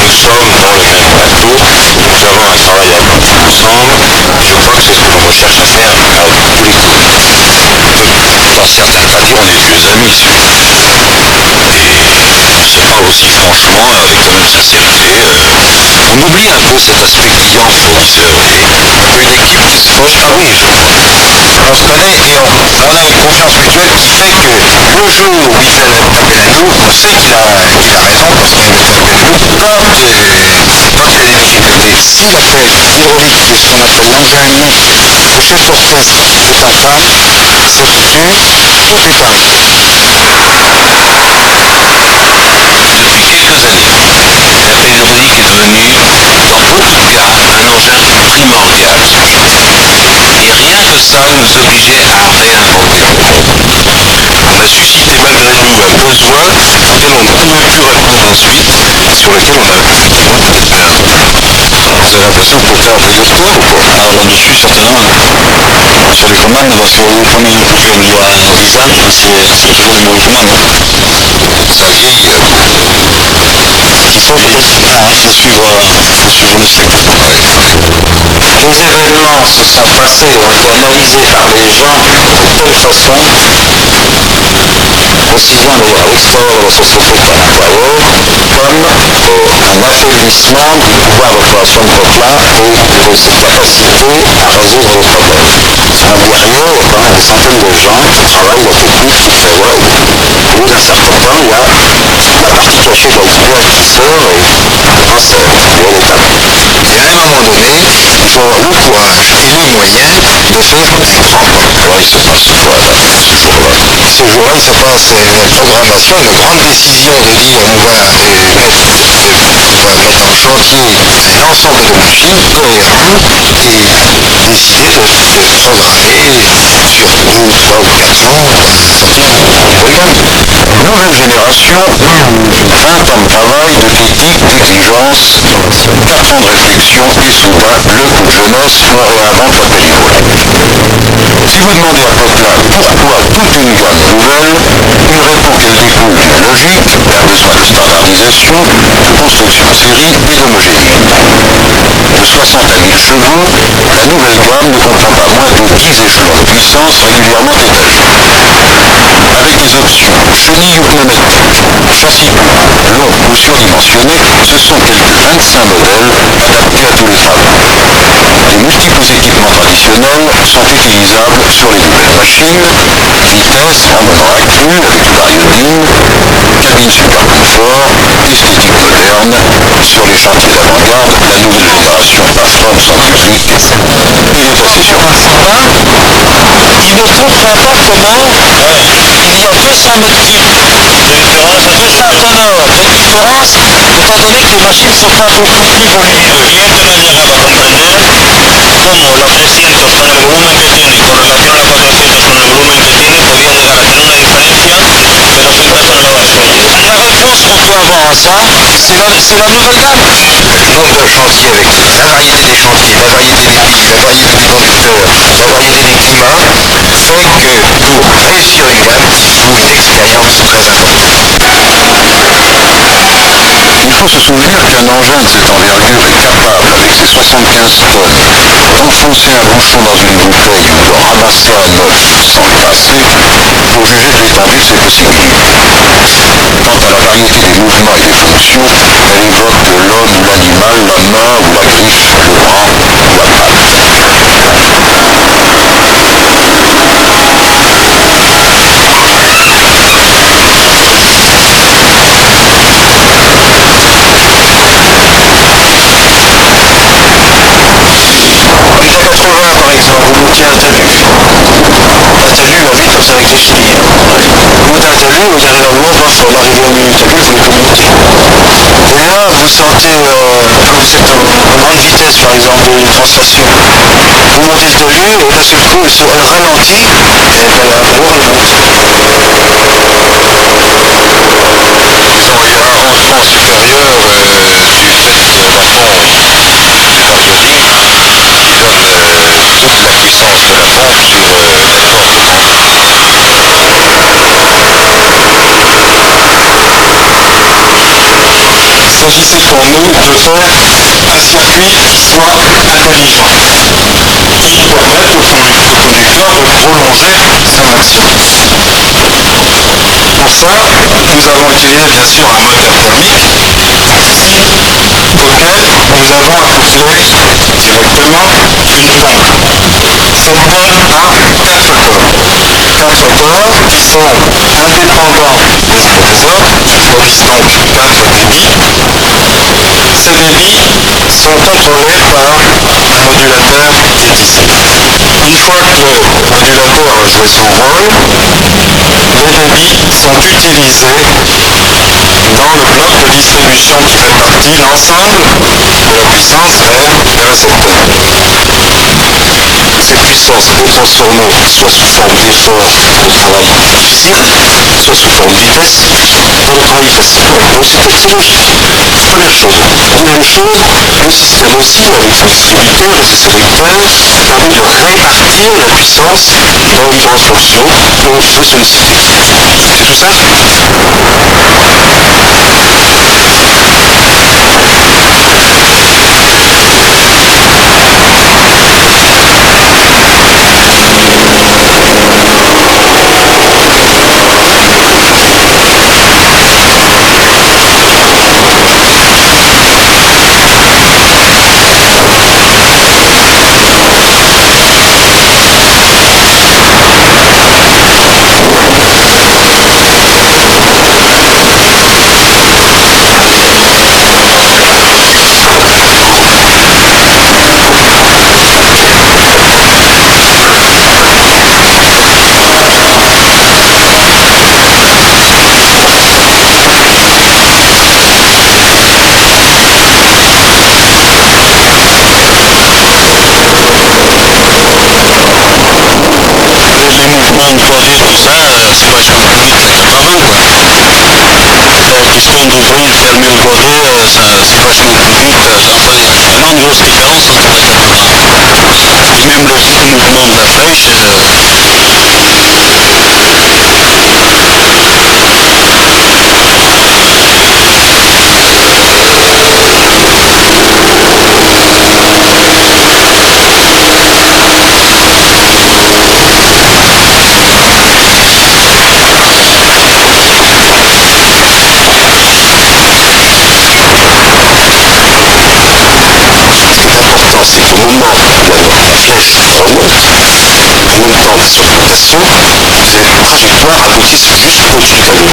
nous sommes dans le même bateau, nous avons un travail à accomplir ensemble, et je crois que c'est ce que l'on recherche à faire à tous les coups. Dans certains cas, on est vieux amis, si vous voulez. Et on se parle aussi franchement, avec la même sincérité. On oublie un peu cet aspect client fournisseur, vous voyez. Un peu une équipe qui se forge. Ah oui, on se connaît et on a une confiance mutuelle qui fait que le jour où Michel a appelé à nous, on sait qu'il a raison parce qu'il avait appelé à nous. Quand il y a des difficultés, s'il appelle Véronique, qui est ce qu'on appelle l'environnement, le chef d'orchestre est en panne, c'est foutu, tout est arrêté. Depuis quelques années, l'appel hydraulique est devenu, dans beaucoup de cas, un engin primordial. Et rien que ça nous obligeait à réinventer le monde. On a suscité malgré tout un besoin auquel on ne pouvait plus répondre ensuite, sur lequel on a effectivement du désespoir. Vous avez l'impression qu'il faut faire un peu d'espoir ou quoi? Alors là-dessus, certainement. Sur les commandes, lorsque vous prenez une voiture il y a 10 ans, c'est toujours les mauvaises commandes. Ça vieillit. Il faut suivre le cycle. Les événements se sont passés, ont été analysés par les gens de telle façon, aussi bien d'ailleurs à l'extérieur de la société qu'à l'intérieur, comme un affaiblissement du pouvoir de création de peuple et de ses capacités à résoudre les problèmes. Derrière, il y a quand même des centaines de gens qui travaillent, la technique qui fait, ouais, au bout d'un certain temps, il y a la partie cachée de l'iceberg qui sort et ça, elle est tapée. Et à un moment donné, il faut avoir le courage et les moyens de faire un grand pas. Alors il se passe quoi là, ce jour-là? Ce jour-là, il se passe une programmation, une grande décision de dire on va mettre en chantier un ensemble de machines cohérent et décider de programmer sur 2, 3 ou 4 ans un certain volume. Une nouvelle génération, 20 ans de travail, de technique, d'exigence, 4 ans de réflexion et soudain le coup de jeunesse, on réinvente l'appel hydraulique. Si vous demandez à Poplin pourquoi toute une gamme nouvelle, il répond qu'elle découle d'une logique, d'un besoin de standardisation, de construction en série et d'homogénéité. De 60 à 1000 chevaux, la nouvelle gamme ne comprend pas moins de 10 échelons de puissance régulièrement étagés. Avec des options chenilles ou pneumatiques, châssis long ou surdimensionné, ce sont quelques 25 modèles adaptés à tous les travaux. Les multiples équipements traditionnels sont utilisables sur les nouvelles machines, vitesse en mono inclus avec variodine, cabine super confort, esthétique moderne, sur les chantiers d'avant-garde, la nouvelle génération Afron 118 est assez surprenant. Qui ne comprend pas comment il y a 200 mètres cubes de charge sonore, de différence, étant donné que les machines ne sont pas beaucoup plus volumineuses. Y es que nadie acaba de comprender cómo la 300 con el volumen que tiene y con relación a la 400 con el volumen que tiene podía llegar a tener una diferencia de 200 toneladas sueltas. La réponse qu'on peut avoir à ça, c'est la nouvelle gamme. Le nombre de chantiers avec la variété des chantiers, la variété des pays, la variété des conducteurs, la variété des climats, fait que pour réussir une gamme, il faut une expérience très importante. Il faut se souvenir qu'un engin de cette envergure est capable, avec ses 75 tonnes, d'enfoncer un bouchon dans une bouteille ou de ramasser un œuf sans le passer pour juger de l'étendue de ses possibilités. Quant à la variété des mouvements et des fonctions, elle évoque de l'homme, l'animal, la main ou la griffe, le bras ou la patte. Les A80 par exemple, vous mettez un talus. Un talus va vite, ça réfléchit. Vous mettez un talus, vous arrivez dans le monde, sur l'arrivée au milieu du talus, vous le monter. Et là, vous sentez, quand vous êtes en grande vitesse par exemple, une translation, vous montez le talus et d'un seul coup, elle ralentit et elle va pouvoir le monter. Disons, il y a un rangement supérieur du fait d'un pont hydraulique qui donne toute la puissance de la pompe sur l'effort de pompe. c'est pour nous de faire un circuit qui soit intelligent, qui permette au conducteur de prolonger sa action. Pour ça, nous avons utilisé bien sûr un moteur thermique auquel nous avons accouplé directement une pompe. Cette pompe a 4 corps. 4 corps qui sont indépendants les uns des autres, produisent donc 4 débits. Ces débits sont contrôlés par un modulateur qui est ici. Une fois que le modulateur a joué son rôle, les débits sont utilisés dans le bloc de distribution qui répartit l'ensemble de la puissance vers les récepteurs. Ces puissances déposent sur nous soit sous forme d'effort de travail physique, soit sous forme de vitesse pour le travail facile. Donc c'est technologique. Première chose. Deuxième chose, le système aussi, avec son distributeur, les accélérateurs, permet de répartir la puissance dans différentes fonctions qu'on veut solliciter. C'est tout simple. Les mouvements de poids, tout ça, c'est vachement plus vite qu'avant, quoi. Question d'ouvrir, fermer le volet, c'est vachement plus vite. Enfin, il y a vraiment une grosse différence entre les quatre temps. Et même le mouvement de la flèche, c'est qu'au moment où la flèche remonte, en même temps sur rotation, les trajectoires aboutissent juste au-dessus de la ligne.